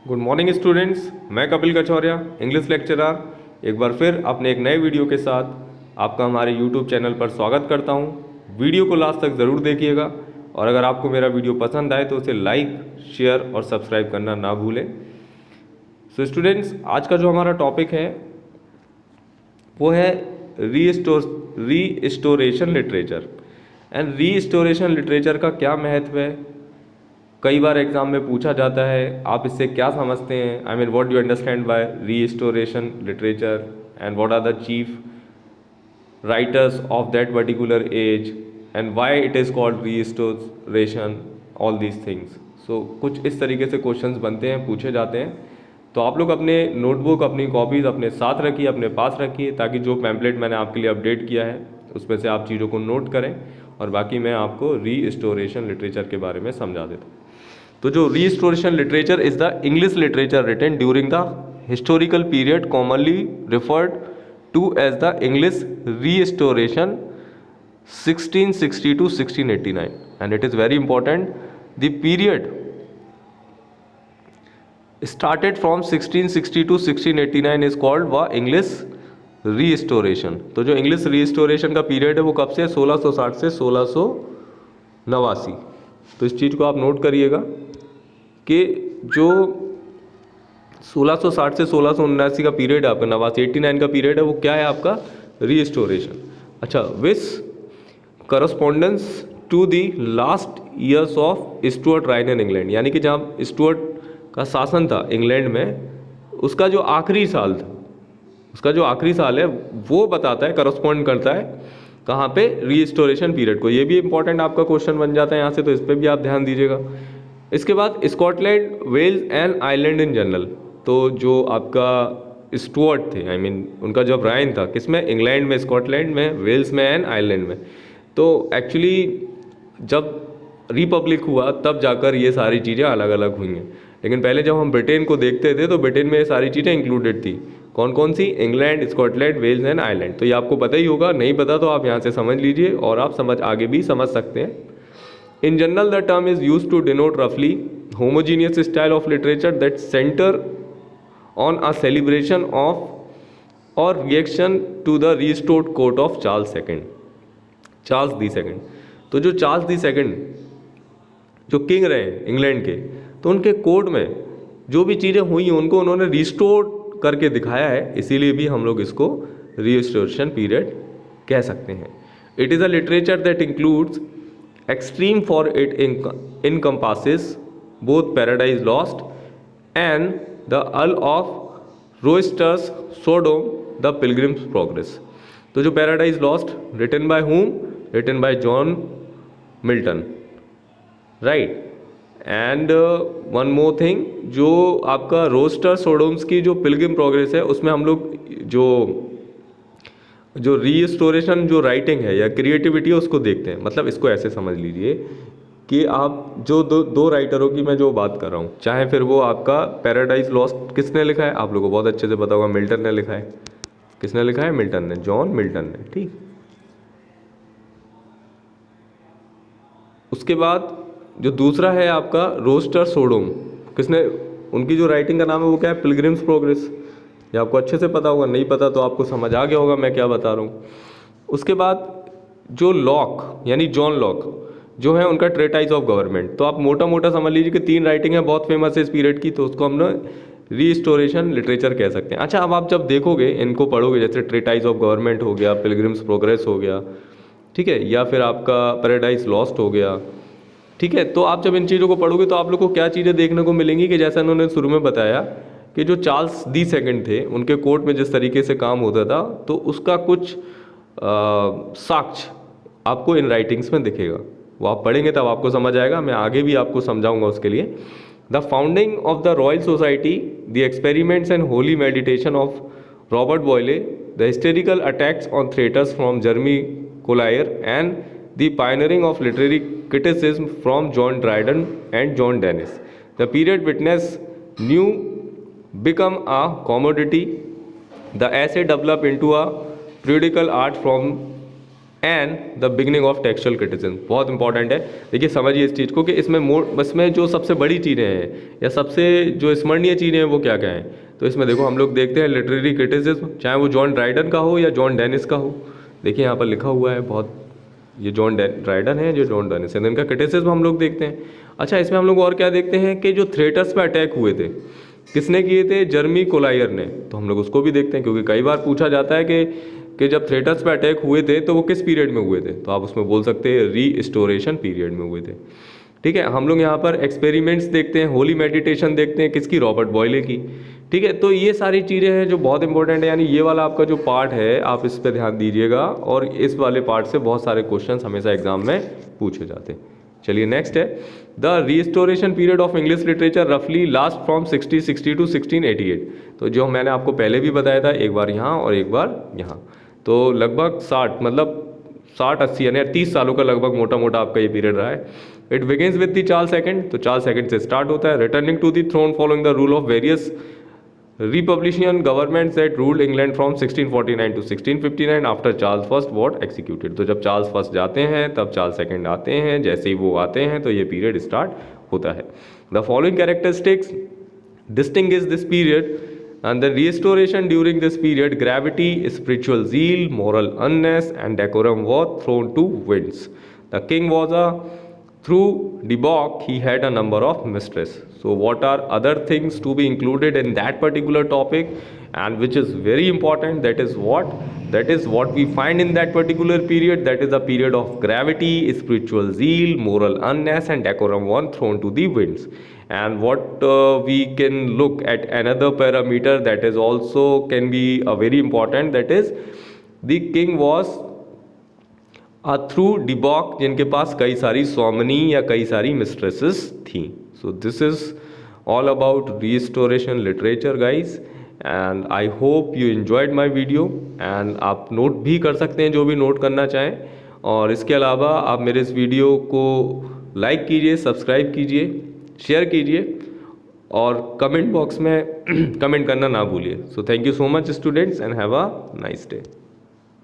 Good morning students, मैं Kapil कचौरिया, English lecturer, एक बार फिर अपने एक नए वीडियो के साथ आपका हमारे यूट्यूब चैनल पर स्वागत करता हूं। वीडियो को लास्ट तक ज़रूर देखिएगा और अगर आपको मेरा वीडियो पसंद आए तो उसे लाइक, शेयर और सब्सक्राइब करना ना भूलें। सो स्टूडेंट्स, आज का जो हमारा टॉपिक है वो है restoration literature. And restoration literature का क्या महत्व है, कई बार एग्जाम में पूछा जाता है, आप इससे क्या समझते हैं, I mean what do you understand by restoration literature and what are the chief writers of that particular age and why it is called restoration, all these things. So कुछ इस तरीके से क्वेश्चंस बनते हैं, पूछे जाते हैं। तो आप लोग अपने नोटबुक, अपनी कॉपीज़ अपने साथ रखिए, अपने पास रखिए, ताकि जो पैम्पलेट मैंने आपके लिए अपडेट किया है उसमें से आप चीज़ों को नोट करें और बाकी मैं आपको रीस्टोरेशन लिटरेचर के बारे में समझा देता हूँ। तो जो restoration literature is the English literature written during the historical period commonly referred to as the English Restoration 1660 to 1689, and it is very important. The period started from 1660 to 1689 is called व English restoration. तो जो English restoration का period है वो कब से, 1660 से 1689। तो इस चीज़ को आप नोट करिएगा कि जो 1660 से 1679 का पीरियड है आपका, 89 का पीरियड है, वो क्या है आपका, रीस्टोरेशन। अच्छा, which correspondence to the last years of Stuart reign in England, यानी कि जहाँ स्टुअर्ट का शासन था इंग्लैंड में, उसका जो आखिरी साल था, उसका जो आखिरी साल है वो बताता है, करस्पॉन्ड करता है कहाँ पे, रीस्टोरेशन पीरियड को। ये भी इंपॉर्टेंट आपका क्वेश्चन बन जाता है यहाँ से, तो इस पर भी आप ध्यान दीजिएगा। इसके बाद Scotland, Wales and Ireland in general. तो जो आपका स्टुअर्ट थे, आई मीन उनका जब राइन था किसमें, इंग्लैंड में, स्कॉटलैंड में, वेल्स में एंड आयरलैंड में। तो एक्चुअली जब रिपब्लिक हुआ तब जाकर ये सारी चीज़ें अलग अलग हुई हैं, लेकिन पहले जब हम ब्रिटेन को देखते थे तो ब्रिटेन में ये सारी चीज़ें इंक्लूडेड थी। कौन कौन सी, England, Scotland, Wales and Ireland. तो ये आपको पता ही होगा, नहीं पता तो आप यहाँ से समझ लीजिए और आप आगे भी समझ सकते हैं। In general the term is use to denote रफली homogeneous style of literature that centre on a celebration of or reaction to the restored court of Charles the second. तो जो चार्ल्स दी सेकेंड जो king रहे England के, तो उनके court में जो भी चीज़ें हुई उनको उन्होंने रिस्टोर करके दिखाया है, इसीलिए भी हम लोग इसको रीस्टोरेशन पीरियड कह सकते हैं। It is a literature that includes extreme for it encompasses both Paradise Lost and the Earl of Rochester's Sodom, the Pilgrim's Progress. तो जो Paradise Lost written by whom, written by John Milton, right. And one more thing, जो आपका roster सोडोम्स की जो Pilgrim progress है, उसमें हम लोग जो रीस्टोरेशन जो राइटिंग है या क्रिएटिविटी है उसको देखते हैं। मतलब इसको ऐसे समझ लीजिए कि आप जो दो राइटरों की मैं जो बात कर रहा हूँ, चाहे फिर वो आपका पैराडाइज लॉस्ट किसने लिखा है, आप लोगों को बहुत अच्छे से पता होगा, मिल्टन ने लिखा है। किसने लिखा है, मिल्टन ने, जॉन मिल्टन ने, ठीक। उसके बाद जो दूसरा है आपका रोस्टर सोडोम, किसने, उनकी जो राइटिंग का नाम है वो क्या है, पिलग्रिम्स प्रोग्रेस। ये आपको अच्छे से पता होगा, नहीं पता तो आपको समझ आ गया होगा मैं क्या बता रहा हूँ। उसके बाद जो लॉक यानी जॉन लॉक जो है, उनका ट्रेटाइज ऑफ गवर्नमेंट। तो आप मोटा मोटा समझ लीजिए कि 3 राइटिंग है बहुत फेमस है इस पीरियड की, तो उसको हम रीस्टोरेशन लिटरेचर कह सकते हैं। अच्छा, अब आप जब देखोगे, इनको पढ़ोगे, जैसे ट्रेटाइज ऑफ गवर्नमेंट हो गया, पिलग्रिम्स प्रोग्रेस हो गया, ठीक है, या फिर आपका पैराडाइज लॉस्ट हो गया, ठीक है। तो आप जब इन चीज़ों को पढ़ोगे तो आप लोग को क्या चीज़ें देखने को मिलेंगी कि जैसा उन्होंने शुरू में बताया कि जो चार्ल्स दी सेकंड थे, उनके कोर्ट में जिस तरीके से काम होता था, तो उसका कुछ साक्ष्य आपको इन राइटिंग्स में दिखेगा। वो आप पढ़ेंगे तब आपको समझ आएगा, मैं आगे भी आपको समझाऊंगा उसके लिए। The founding of the royal society, the experiments and holy meditation of Robert Boyle, the hysterical attacks on theatres from Jeremy Collier and the pioneering of literary criticism from John Dryden and John Dennis. The period witnessed new become a commodity. The essay developed into a periodical art from and the beginning of textual criticism. बहुत important है, देखिए समझिए इस चीज़ को कि इसमें जो सबसे बड़ी चीज़ें हैं या सबसे जो स्मरणीय चीज़ें हैं वो क्या क्या हैं। तो इसमें देखो हम लोग देखते हैं लिटरेरी क्रिटिसिज्म, चाहे वो जॉन ड्राइडन का हो या जॉन डेनिस का हो। देखिए यहाँ पर लिखा हुआ है बहुत, ये जॉन ड्राइडन है, जो जॉन डेनिस है, इनका क्रिटिसिज्म हम लोग देखते हैं। अच्छा, इसमें हम लोग और क्या देखते हैं कि जो थ्रेटर्स पे अटैक हुए थे किसने किए थे, जर्मी कोलायर ने, तो हम लोग उसको भी देखते हैं क्योंकि कई बार पूछा जाता है कि जब थ्रेटर्स पे अटैक हुए थे तो वो किस पीरियड में हुए थे, तो आप उसमें बोल सकते हैं रीस्टोरेशन पीरियड में हुए थे। ठीक है, हम लोग यहाँ पर एक्सपेरिमेंट्स देखते हैं, होली मेडिटेशन देखते हैं, किसकी, रॉबर्ट बॉयले की। ठीक है, तो ये सारी चीज़ें हैं जो बहुत इंपॉर्टेंट है, यानी ये वाला आपका जो पार्ट है आप इस पर ध्यान दीजिएगा, और इस वाले पार्ट से बहुत सारे क्वेश्चन हमेशा एग्जाम में पूछे जाते हैं। चलिए नेक्स्ट है, the restoration period of English literature रफली लास्ट फ्रॉम 1660 टू 1688। तो जो मैंने आपको पहले भी बताया था, एक बार यहाँ और एक बार यहाँ, तो लगभग 60 मतलब 60-80 यानी 30 सालों का लगभग मोटा मोटा आपका ये पीरियड रहा है। It begins with the Charles second, तो चार्ल्स सेकंड से स्टार्ट होता है। Returning to the throne following the rule of various Republican governments that ruled England from 1649 to 1659 after Charles First was executed। तो जब Charles first जाते हैं तब Charles second आते हैं, जैसे ही वो आते हैं तो ये पीरियड स्टार्ट होता है। The following characteristics distinguish this period and the restoration during this period: gravity, spiritual zeal, moral unness and decorum were thrown to winds. The king was a through debauch he had a number of mistress. So what are other things to be included in that particular topic, and which is very important, that is what we find in that particular period, that is a period of gravity, spiritual zeal, moral unness and decorum were thrown to the winds. And what we can look at another parameter that is also can be a very important, that is the king was a through debauch, जिनके पास कई सारी स्वामिनी या कई सारी मिस्ट्रेसेस थी। So this is all about restoration literature guys, and I hope you enjoyed my video. And आप note भी कर सकते हैं जो भी नोट करना चाहें, और इसके अलावा आप मेरे इस वीडियो को लाइक कीजिए, सब्सक्राइब कीजिए, शेयर कीजिए, और कमेंट बॉक्स में कमेंट करना ना भूलिए। So thank you so much students, and have a nice day.